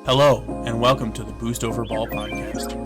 Hello, and welcome to the Boost Over Ball podcast.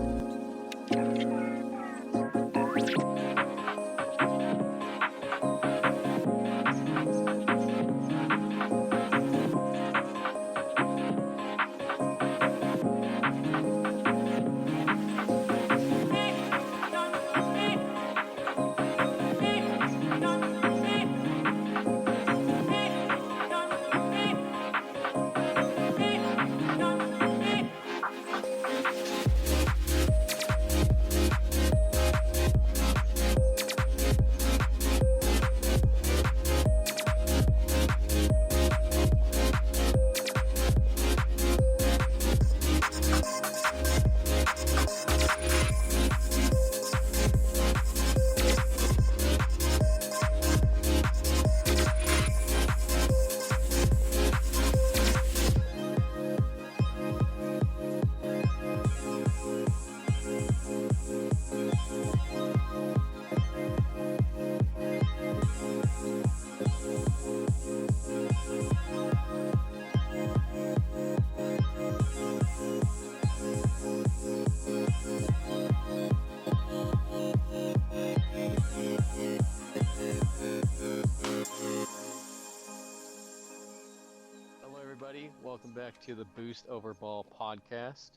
Welcome back to the Boost Over Ball podcast.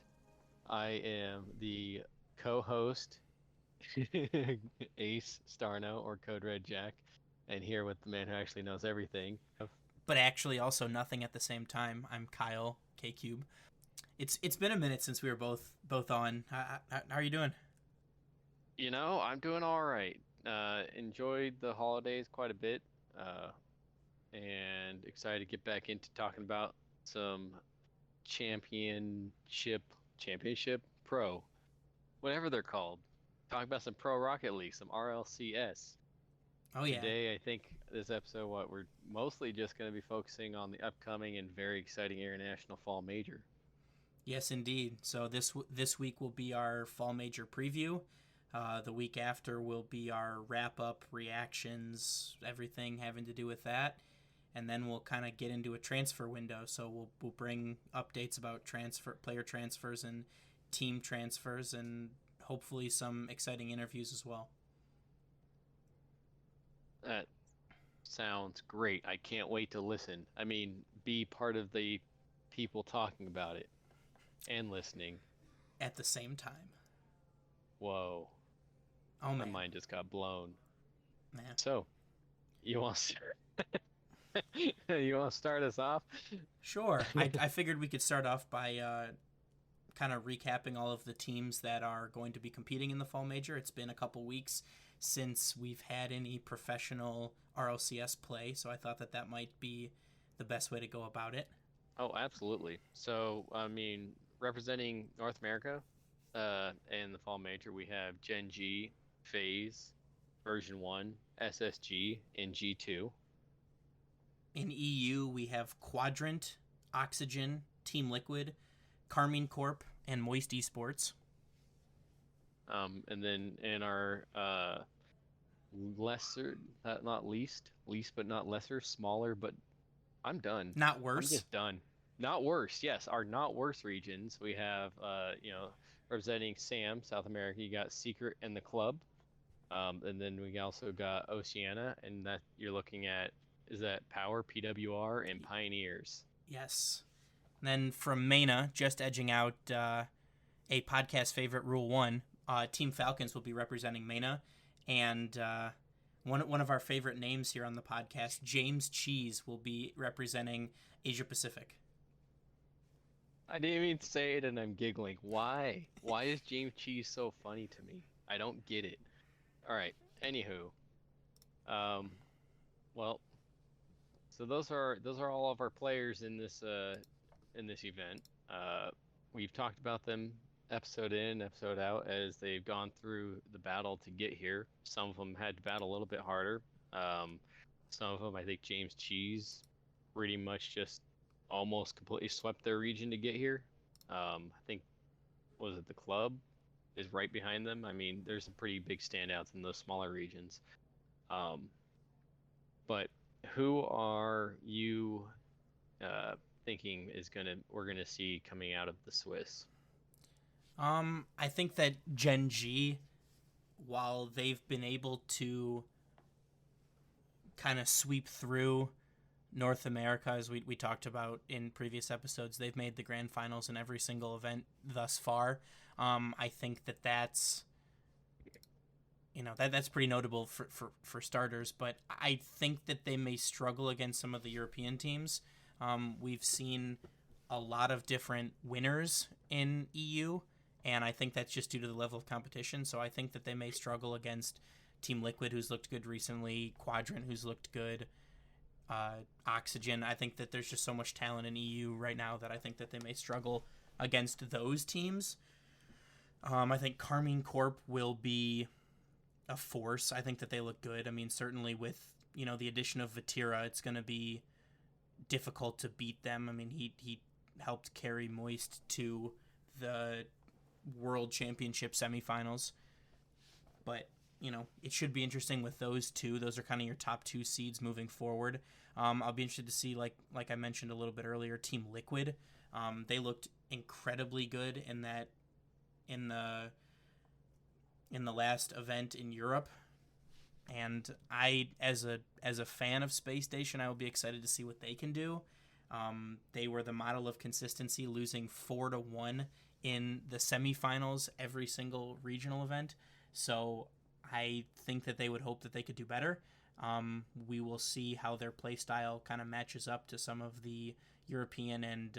I am the co-host, Ace Starno, or Code Red Jack, and here with the man who actually knows everything. But actually also nothing at the same time. I'm Kyle, K-Cube. It's been a minute since we were both on. How are you doing? You know, I'm doing all right. Enjoyed the holidays quite a bit, and excited to get back into talking about some championship pro, whatever they're called. Talk about some Pro Rocket League, some RLCS. Oh yeah. Today, I think this episode, we're mostly just going to be focusing on the upcoming and very exciting International Fall Major. Yes, indeed. So this week will be our Fall Major preview. The week after will be our wrap-up, reactions, everything having to do with that. And then we'll kind of get into a transfer window. So we'll bring updates about player transfers and team transfers, and hopefully some exciting interviews as well. That sounds great. I can't wait to listen. I mean, be part of the people talking about it and listening at the same time. Whoa. Oh man. My mind just got blown. Man. So, you want to start us off? Sure. I figured we could start off by kind of recapping all of the teams that are going to be competing in the Fall Major. It's been a couple weeks since we've had any professional RLCS play, so I thought that might be the best way to go about it. Oh, absolutely. So, I mean, representing North America in the Fall Major, we have Gen G, FaZe, Version 1, SSG, and G2. In EU, we have Quadrant, Oxygen, Team Liquid, Carmine Corp, and Moist Esports. And then in our lesser, not least but not lesser, smaller, but I'm done. Not worse? I'm just done. Not worse, yes. Our not worse regions, we have, representing SAM, South America, you got Secret and the Club. And then we also got Oceania, and that you're looking at, is that Power, PWR, and Pioneers. Yes. And then from MENA, just edging out a podcast favorite, Rule 1, Team Falcons will be representing MENA. And one of our favorite names here on the podcast, James Cheese, will be representing Asia Pacific. I didn't even say it, and I'm giggling. Why? Why is James Cheese so funny to me? I don't get it. All right. Anywho, well, so those are all of our players in this event. We've talked about them episode in, episode out, as they've gone through the battle to get here. Some of them had to battle a little bit harder. Some of them, I think James Cheese pretty much just almost completely swept their region to get here. I think, was it the Club is right behind them? I mean, there's some pretty big standouts in those smaller regions. But who are you thinking we're gonna see coming out of the Swiss? I think that Gen G, while they've been able to kind of sweep through North America, as we talked about in previous episodes, they've made the grand finals in every single event thus far. I think that's that's pretty notable for starters, but I think that they may struggle against some of the European teams. We've seen a lot of different winners in EU, and I think that's just due to the level of competition. So I think that they may struggle against Team Liquid, who's looked good recently, Quadrant, who's looked good, Oxygen. I think that there's just so much talent in EU right now that I think that they may struggle against those teams. I think Carmine Corp will be a force. I think that they look good. I mean, certainly with the addition of Vatira, it's going to be difficult to beat them. I mean, he helped carry Moist to the World Championship semifinals, but it should be interesting with those two. Those are kind of your top two seeds moving forward. I'll be interested to see, like I mentioned a little bit earlier, Team Liquid. They looked incredibly good in the last event in Europe, and I, as a fan of Space Station, I will be excited to see what they can do. They were the model of consistency, losing 4-1 in the semifinals every single regional event. So I think that they would hope that they could do better. We will see how their play style kind of matches up to some of the European and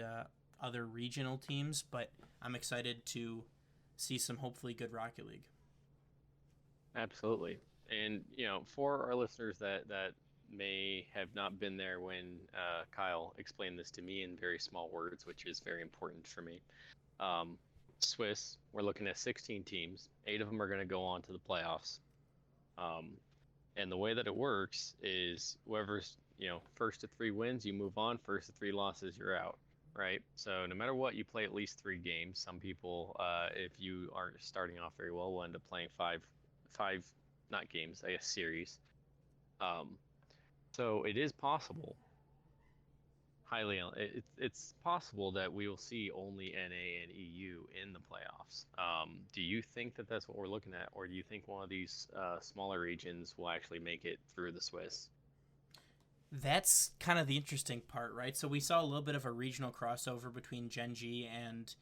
other regional teams, but I'm excited to see some hopefully good Rocket League. Absolutely. And for our listeners that may have not been there when Kyle explained this to me in very small words, which is very important for me. Swiss, we're looking at 16 teams. 8 of them are going to go on to the playoffs. And the way that it works is whoever's first to 3 wins, you move on. First to 3 losses, you're out. Right. So no matter what, you play at least 3 games. Some people, if you aren't starting off very well, will end up playing five, not games, I guess series. So it is possible, it's possible that we will see only NA and EU in the playoffs. Do you think that that's what we're looking at, or do you think one of these smaller regions will actually make it through the Swiss? That's kind of the interesting part, right? So we saw a little bit of a regional crossover between Gen G and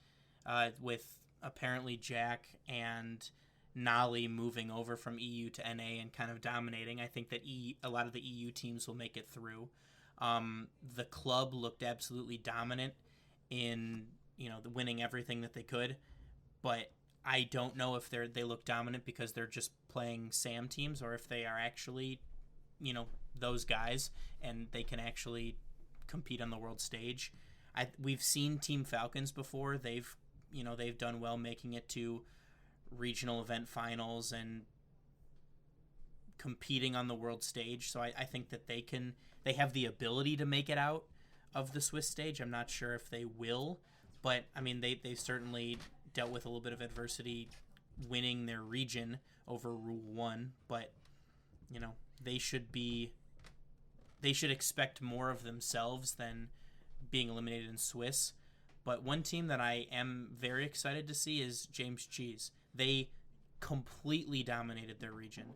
with apparently Jack and Nolly moving over from EU to NA and kind of dominating. I think that a lot of the EU teams will make it through. The club looked absolutely dominant in winning everything that they could, but I don't know if they look dominant because they're just playing SAM teams or if they are actually those guys and they can actually compete on the world stage. We've seen Team Falcons before. They've done well making it to regional event finals and competing on the world stage. So I think that they have the ability to make it out of the Swiss stage. I'm not sure if they will, but I mean they certainly dealt with a little bit of adversity winning their region over Rule 1, but they should expect more of themselves than being eliminated in Swiss. But one team that I am very excited to see is James Cheese. They completely dominated their region.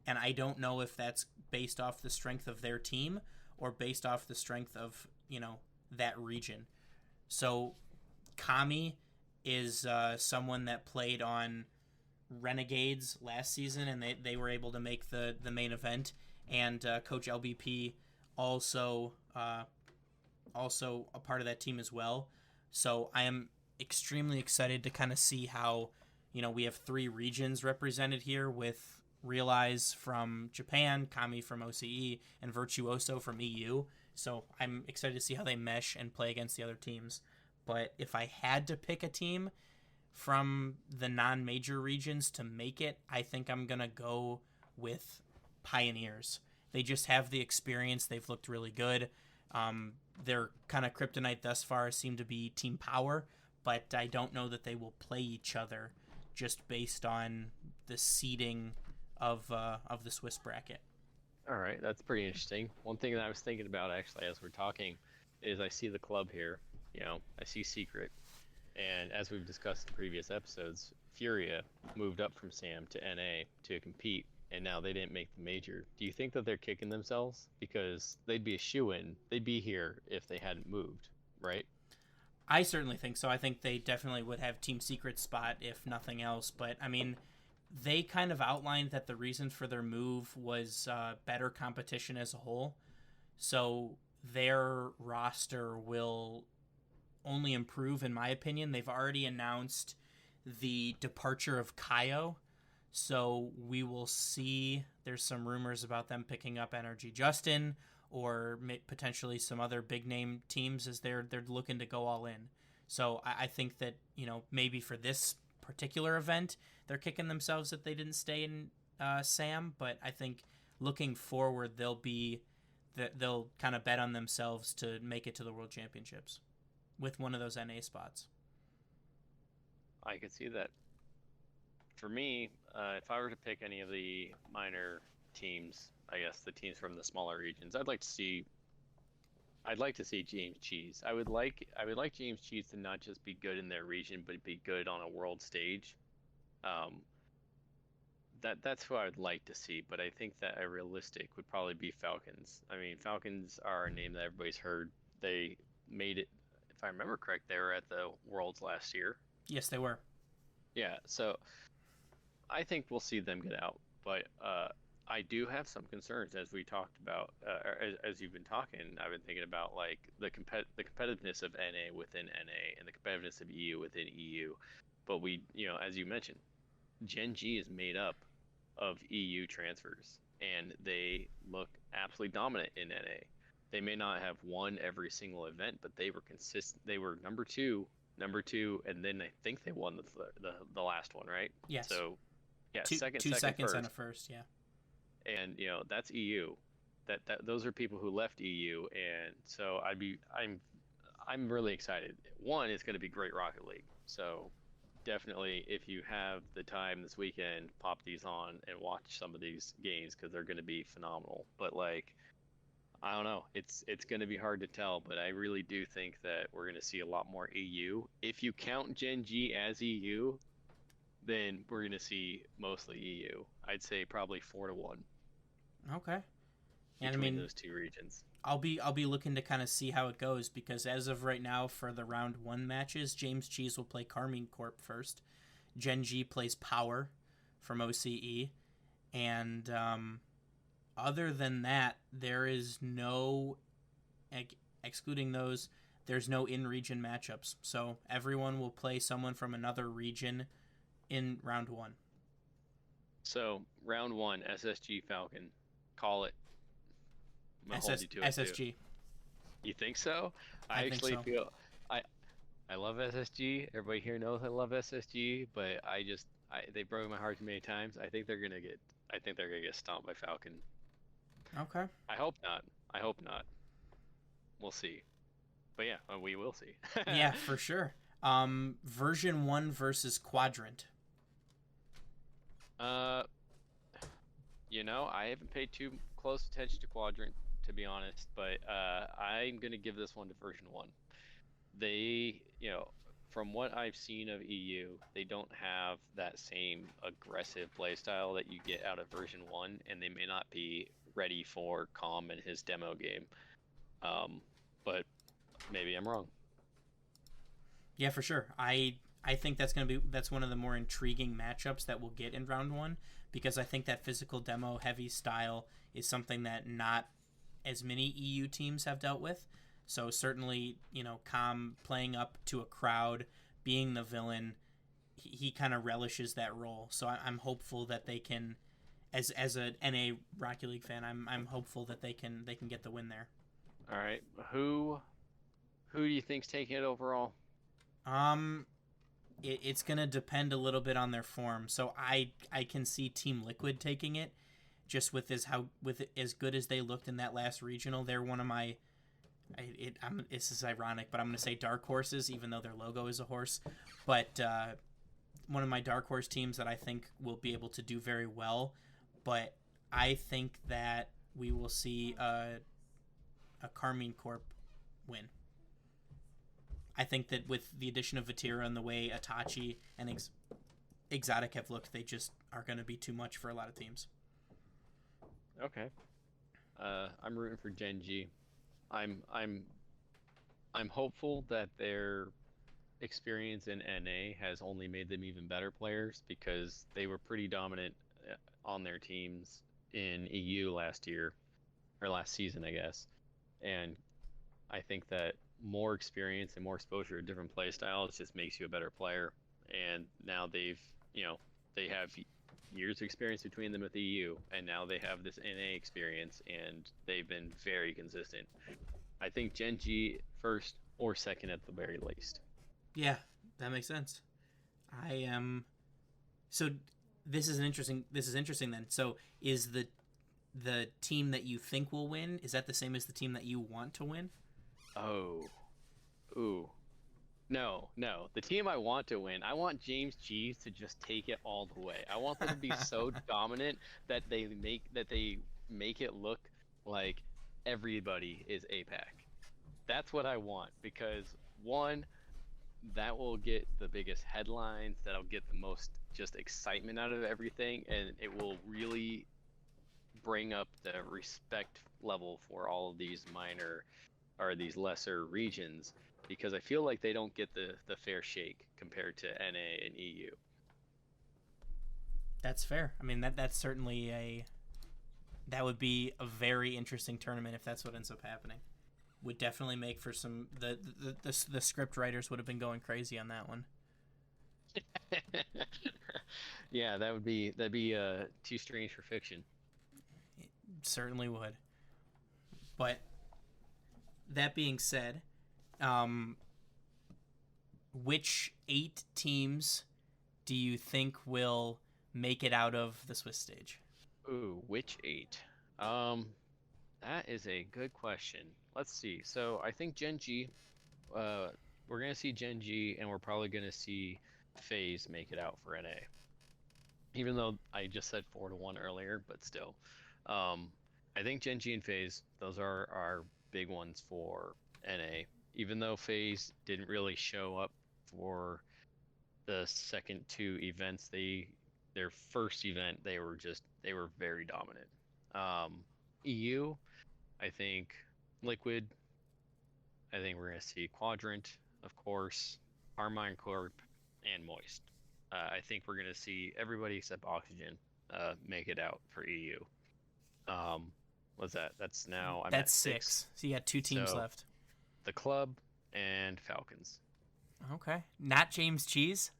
And I don't know if that's based off the strength of their team or based off the strength of, that region. So Kami is someone that played on Renegades last season, and they were able to make the main event. And Coach LBP also a part of that team as well. So I am extremely excited to kind of see how, we have 3 regions represented here with Realize from Japan, Kami from OCE, and Virtuoso from EU. So I'm excited to see how they mesh and play against the other teams. But if I had to pick a team from the non-major regions to make it, I think I'm going to go with Pioneers. They just have the experience. They've looked really good. Their kind of kryptonite thus far seemed to be team power, but I don't know that they will play each other just based on the seeding of the Swiss bracket. All right, that's pretty interesting. One thing that I was thinking about actually as we're talking is I see the club here. I see Secret, and as we've discussed in previous episodes, Furia moved up from Sam to NA to compete, and now they didn't make the major. Do you think that they're kicking themselves because they'd be a shoo-in? They'd be here if they hadn't moved, right? I certainly think so. I think they definitely would have Team Secret's spot if nothing else. But I mean, they kind of outlined that the reason for their move was better competition as a whole. So their roster will only improve, in my opinion. They've already announced the departure of Kaio. So we will see. There's some rumors about them picking up Energy Justin or potentially some other big name teams as they're looking to go all in. So I think that, maybe for this particular event, they're kicking themselves that they didn't stay in Sam. But I think looking forward, they'll kind of bet on themselves to make it to the World Championships with one of those NA spots. I could see that. For me, if I were to pick any of the minor teams, I guess the teams from the smaller regions, I'd like to see James Cheese. I would like James Cheese to not just be good in their region, but be good on a world stage. That's who I would like to see, but I think that a realistic would probably be Falcons. I mean, Falcons are a name that everybody's heard. They made it, if I remember correct, they were at the Worlds last year. Yes, they were. Yeah, so I think we'll see them get out, but I do have some concerns as we talked about, as you've been talking. I've been thinking about like the competitiveness of NA within NA and the competitiveness of EU within EU. But as you mentioned, Gen G is made up of EU transfers, and they look absolutely dominant in NA. They may not have won every single event, but they were consistent. They were number two, and then I think they won the last one, right? Yes. So yeah, two seconds first. and a first, yeah. And that's EU. That those are people who left EU, and so I'm really excited. One, it's going to be great Rocket League. So definitely, if you have the time this weekend, pop these on and watch some of these games because they're going to be phenomenal. But like, I don't know, it's going to be hard to tell, but I really do think that we're going to see a lot more EU. If you count Gen G as EU, then we're going to see mostly EU. I'd say probably 4-1. Okay. And between those two regions. I'll be looking to kind of see how it goes, because as of right now for the round 1 matches, James Cheese will play Carmine Corp first. Gen G plays Power from OCE, and other than that, there is no, excluding those, there's no in-region matchups. So everyone will play someone from another region in round 1. So round 1, SSG Falcon, call it. SSG. Too. You think so? I actually think so. Feel I love SSG. Everybody here knows I love SSG, but they broke my heart too many times. I think they're gonna get stomped by Falcon. Okay. I hope not. We'll see. But yeah, we will see. Yeah, for sure. Version 1 versus Quadrant. I haven't paid too close attention to Quadrant, to be honest, but I'm gonna give this one to version 1. They, from what I've seen of EU, they don't have that same aggressive playstyle that you get out of version 1, and they may not be ready for Calm and his demo game. But maybe I'm wrong. Yeah, for sure. I think that's one of the more intriguing matchups that we'll get in round 1, because I think that physical demo heavy style is something that not as many EU teams have dealt with. So certainly, Calm playing up to a crowd, being the villain, he kind of relishes that role. So I'm hopeful that they can, as a NA Rocket League fan, I'm hopeful that they can get the win there. All right, who do you think's taking it overall? It's gonna depend a little bit on their form. So I can see Team Liquid taking it, just with as good as they looked in that last regional. They're one of my, this is ironic, but I'm gonna say dark horses, even though their logo is a horse. But one of my dark horse teams that I think will be able to do very well. But I think that we will see a Carmine Corp win. I think that with the addition of Vatira and the way Itachi and Exotic have looked, they just are going to be too much for a lot of teams. Okay. I'm rooting for Gen G. I'm hopeful that their experience in NA has only made them even better players, because they were pretty dominant on their teams in EU last year, or last season, I guess. And I think that more experience and more exposure to different play styles just makes you a better player. And now they have years of experience between them with EU, and now they have this NA experience, and they've been very consistent. I think Gen G first or second at the very least. Yeah, that makes sense. I am. So this is interesting then. So is the team that you think will win, is that the same as the team that you want to win? Oh, ooh, no. The team I want to win, I want James Cheese to just take it all the way. I want them to be so dominant that they make it look like everybody is APAC. That's what I want, because one, that will get the biggest headlines, that'll get the most just excitement out of everything, and it will really bring up the respect level for all of these minor or these lesser regions, because I feel like they don't get the fair shake compared to NA and EU. That's fair. I mean, that would be a very interesting tournament if that's what ends up happening. Would definitely make for some the script writers would have been going crazy on that one. Yeah, that'd be too strange for fiction. It certainly would. But that being said, which 8 teams do you think will make it out of the Swiss stage? Ooh, which 8? That is a good question. Let's see. So I think Gen G, we're gonna see Gen G, and we're probably gonna see FaZe make it out for NA. Even though I just said 4-1 earlier, but still, I think Gen G and FaZe, those are our big ones for NA. Even though FaZe didn't really show up for the second 2 events, their first event they were very dominant. EU, I think Liquid. I think we're gonna see Quadrant, of course, Carmine Corp, and Moist. I think we're gonna see everybody except Oxygen make it out for EU. What's that? That's now that's 6. So you got 2 teams left. The Club and Falcons. Okay, not James Cheese.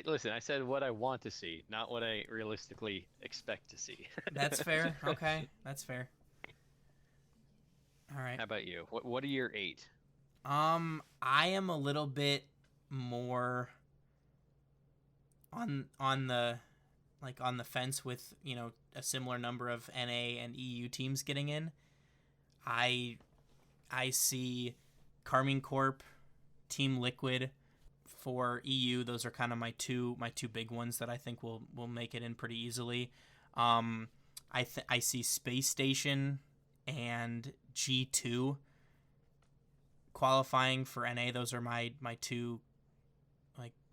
Listen, I said what I want to see, not what I realistically expect to see. That's fair. Okay, that's fair. All right. How about you? What are your 8? I am a little bit more on the fence with, a similar number of NA and EU teams getting in. I see Carmine Corp, Team Liquid for EU. Those are kind of my two big ones that I think will make it in pretty easily. I see Space Station and G2 qualifying for NA. Those are my 2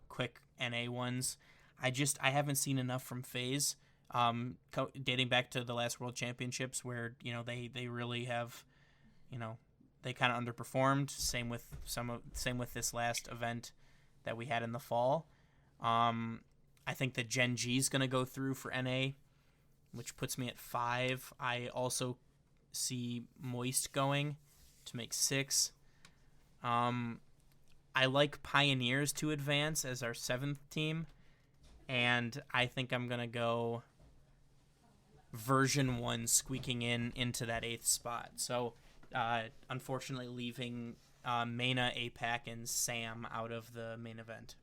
quick NA ones. I haven't seen enough from FaZe, dating back to the last World Championships where they really have, they kind of underperformed. Same with this last event that we had in the fall. I think that Gen G is going to go through for NA, which puts me at 5. I also see Moist going to make 6. I like Pioneers to advance as our 7th team, and I think I'm going to go version 1 squeaking into that 8th spot. So, unfortunately leaving Mena, APAC, and Sam out of the main event.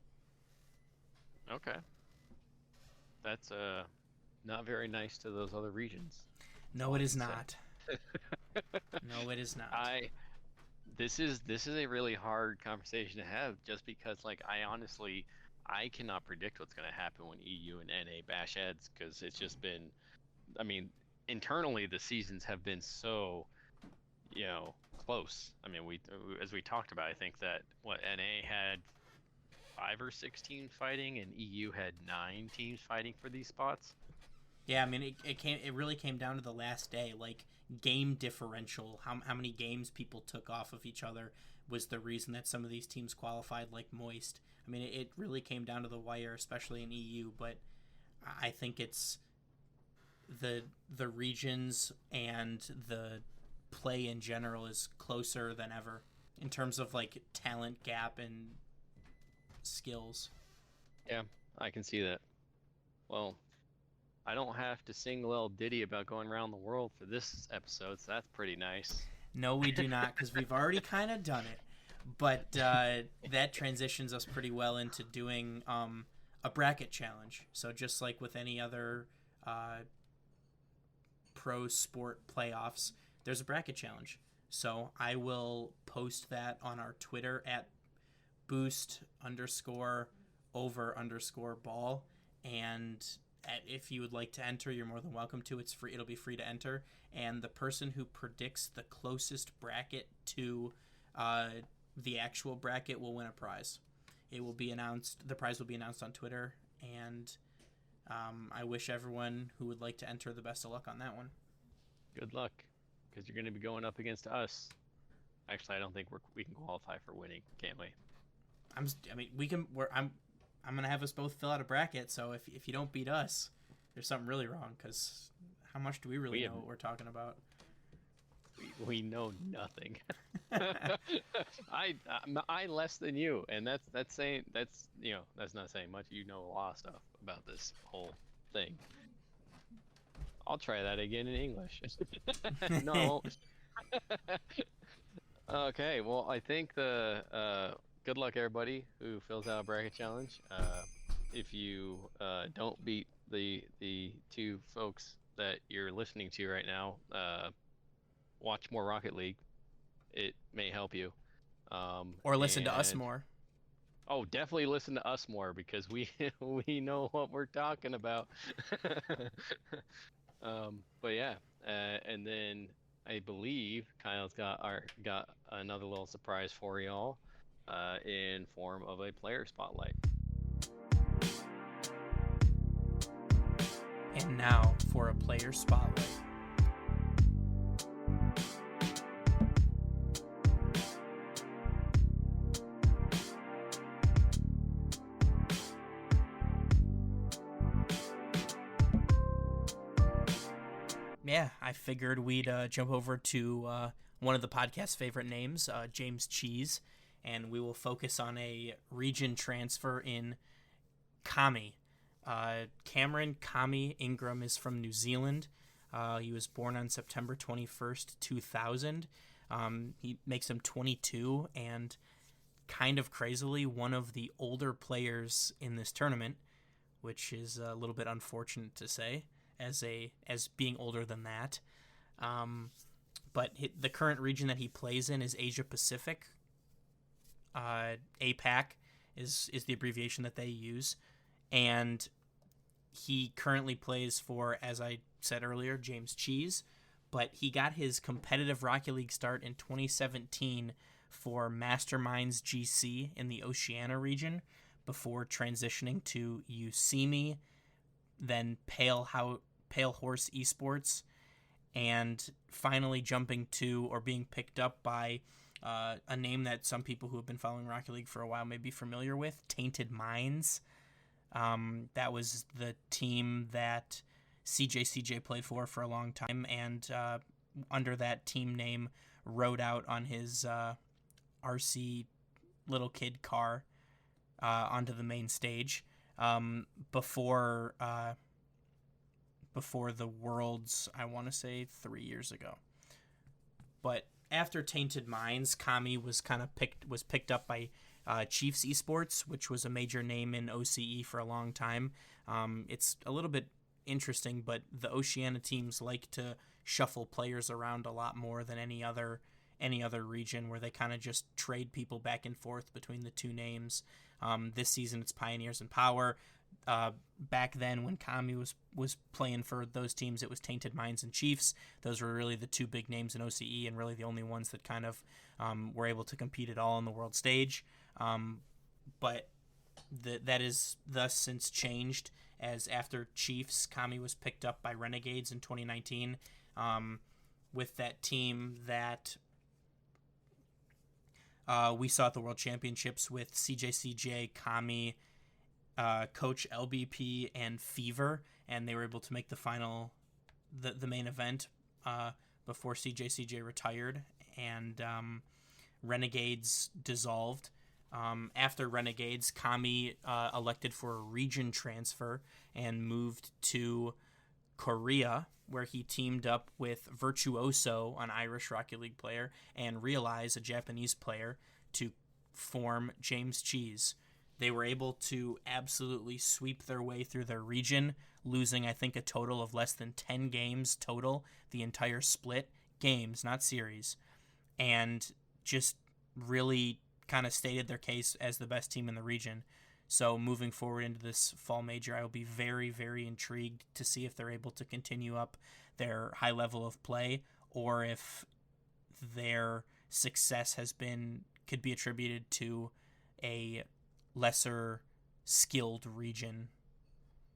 Okay. That's not very nice to those other regions. No, it is not. No, it is not. This is a really hard conversation to have, just because I cannot predict what's going to happen when EU and NA bash heads, because it's just been, internally the seasons have been so, close. I mean, as we talked about, I think that NA had 5 or 6 teams fighting, and EU had 9 teams fighting for these spots. Yeah, I mean, it really came down to the last day. Like, game differential, how many games people took off of each other was the reason that some of these teams qualified, like Moist. I mean, it really came down to the wire, especially in EU. But I think it's the regions and the play in general is closer than ever in terms of like talent gap and skills. Yeah, I can see that. Well, I don't have to sing a little ditty about going around the world for this episode, so that's pretty nice. No, we do not, because we've already kind of done it. But that transitions us pretty well into doing a bracket challenge. So just like with any other pro sport playoffs, there's a bracket challenge. So I will post that on our Twitter at boost_over_ball. And if you would like to enter, you're more than welcome to. It's free. It'll be free to enter. And the person who predicts the closest bracket to the actual bracket will win a prize. It will be announced. The prize will be announced on Twitter. And I wish everyone who would like to enter the best of luck on that one. Good luck, because you're going to be going up against us. Actually, I don't think we can qualify for winning, can we? We can. I'm gonna have us both fill out a bracket. So if you don't beat us, there's something really wrong. Because how much do we really know what we're talking about? We know nothing. I less than you, and that's not saying much. You know a lot of stuff about this whole thing. I'll try that again in English. No, I won't. Okay, well, I think good luck everybody who fills out a bracket challenge. If you don't beat the two folks that you're listening to right now, watch more Rocket League. It may help you. Or listen to us more. Oh, definitely listen to us more, because we know what we're talking about. But yeah, and then I believe Kyle's got another little surprise for y'all, in form of a player spotlight. And now for a player spotlight. Yeah, I figured we'd jump over to one of the podcast's favorite names, James Cheese, and we will focus on a region transfer in Kami. Cameron Kami Ingram is from New Zealand. He was born on September 21st, 2000. He makes him 22, and kind of crazily, one of the older players in this tournament, which is a little bit unfortunate to say, as being older than that. But the current region that he plays in is Asia Pacific. APAC is the abbreviation that they use. And he currently plays for, as I said earlier, James Cheese. But he got his competitive Rocket League start in 2017 for Masterminds GC in the Oceania region, before transitioning to UCME, then Pale Horse Esports, and finally jumping to, or being picked up by, a name that some people who have been following Rocket League for a while may be familiar with, Tainted Minds. That was the team that CJ played for a long time, and under that team name rode out on his RC little kid car onto the main stage before the Worlds, I want to say 3 years ago. But after Tainted Minds, Kami was picked up by Chiefs Esports, which was a major name in OCE for a long time. It's a little bit interesting, but the Oceania teams like to shuffle players around a lot more than any other region, where they kind of just trade people back and forth between the two names. This season it's Pioneers and Power. back then when Kami was playing for those teams, it was Tainted Minds and Chiefs. Those were really the two big names in OCE, and really the only ones that kind of were able to compete at all on the world stage. But that is thus since changed, as after Chiefs, Kami was picked up by Renegades in 2019, with that team that we saw at the World Championships with CJCJ, Kami, Coach LBP, and Fever, and they were able to make the final, the main event before CJCJ retired, and Renegades dissolved. After Renegades, Kami elected for a region transfer and moved to Korea, where he teamed up with Virtuoso, an Irish Rocket League player, and Realize, a Japanese player, to form James Cheese. They were able to absolutely sweep their way through their region, losing, I think, a total of less than 10 games total, the entire split. Games, not series. And just really kind of stated their case as the best team in the region. So moving forward into this fall major, I will be very, very intrigued to see if they're able to continue up their high level of play, or if their success could be attributed to a lesser skilled region.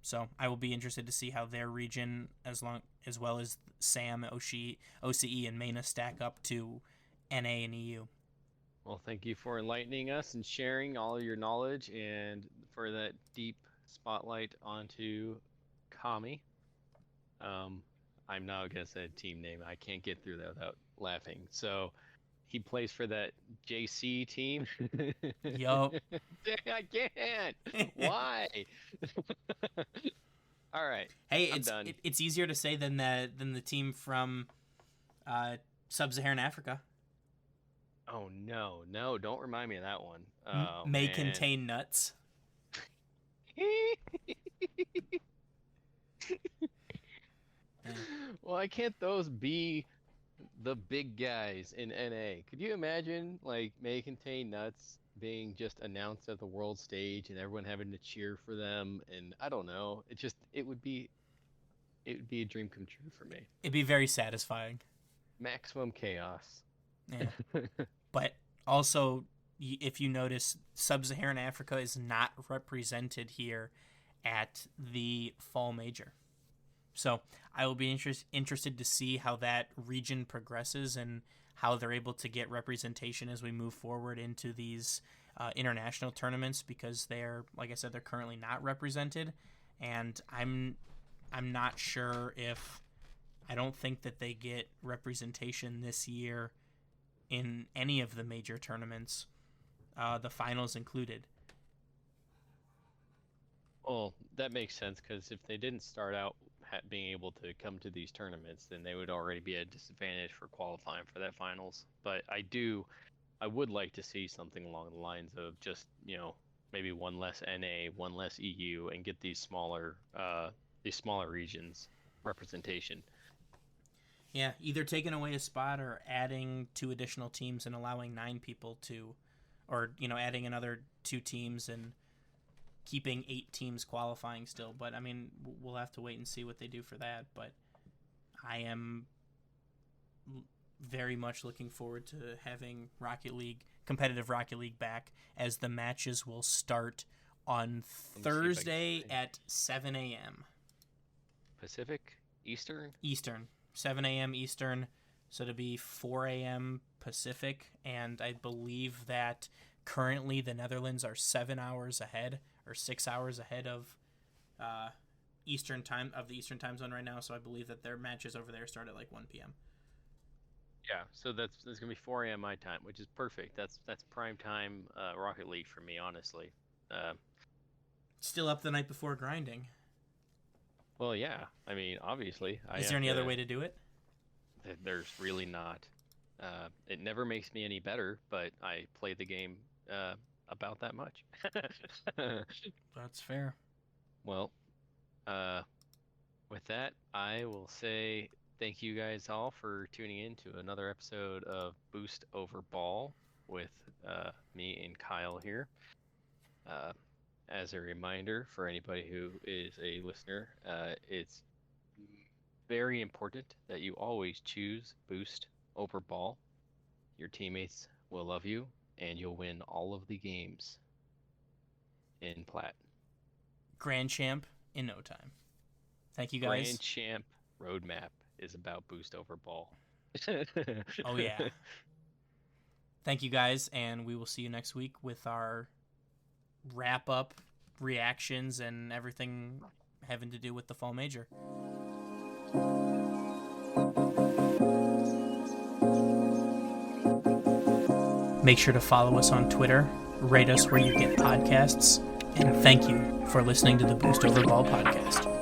So I will be interested to see how their region, as well as SAM, OCE, and MENA stack up to NA and EU. Well, thank you for enlightening us and sharing all your knowledge, and for that deep spotlight onto Kami. I'm now going to say a team name. I can't get through that without laughing. So he plays for that JC team. Yup. I can't. Why? All right. Hey, I'm done. It's easier to say than the team from Sub-Saharan Africa. Oh no, don't remind me of that one. May contain nuts. Why can't those be the big guys in NA? Could you imagine, like, May Contain Nuts being just announced at the world stage and everyone having to cheer for them? And I don't know, it would be a dream come true for me. It'd be very satisfying. Maximum chaos. Yeah. But also, if you notice, Sub-Saharan Africa is not represented here at the fall major. So I will be interested to see how that region progresses and how they're able to get representation as we move forward into these international tournaments, because they're, like I said, they're currently not represented, and I'm not sure if, I don't think that they get representation this year in any of the major tournaments, the finals included. Well, that makes sense, because if they didn't start out being able to come to these tournaments, then they would already be at a disadvantage for qualifying for that finals. But I would like to see something along the lines of just, maybe one less NA, one less EU, and get these smaller regions representation. Yeah, either taking away a spot or adding 2 additional teams and allowing 9 people to, or adding another 2 teams and keeping 8 teams qualifying still. But I mean, we'll have to wait and see what they do for that. But I am very much looking forward to having competitive Rocket League back, as the matches will start on Thursday at 7 a.m. Pacific? Eastern? Eastern. 7 a.m. Eastern, so to be 4 a.m. Pacific, and I believe that currently the Netherlands are 7 hours ahead, or 6 hours ahead of Eastern time, of the Eastern time zone right now, so I believe that their matches over there start at like 1 p.m. Yeah, so that's gonna be 4 a.m. my time, which is perfect. That's prime time Rocket League for me, honestly. Still up the night before grinding. Well, yeah. I mean, obviously. Is there any other way to do it? There's really not. It never makes me any better, but I play the game about that much. That's fair. Well, with that, I will say thank you guys all for tuning in to another episode of Boost Over Ball with me and Kyle here. as a reminder for anybody who is a listener, it's very important that you always choose boost over ball. Your teammates will love you, and you'll win all of the games in Plat. Grand Champ in no time. Thank you, guys. Grand Champ roadmap is about boost over ball. Oh, yeah. Thank you, guys, and we will see you next week with our wrap-up reactions and everything having to do with the Fall Major. Make sure to follow us on Twitter, rate us where you get podcasts, and thank you for listening to the Boost Over Ball podcast.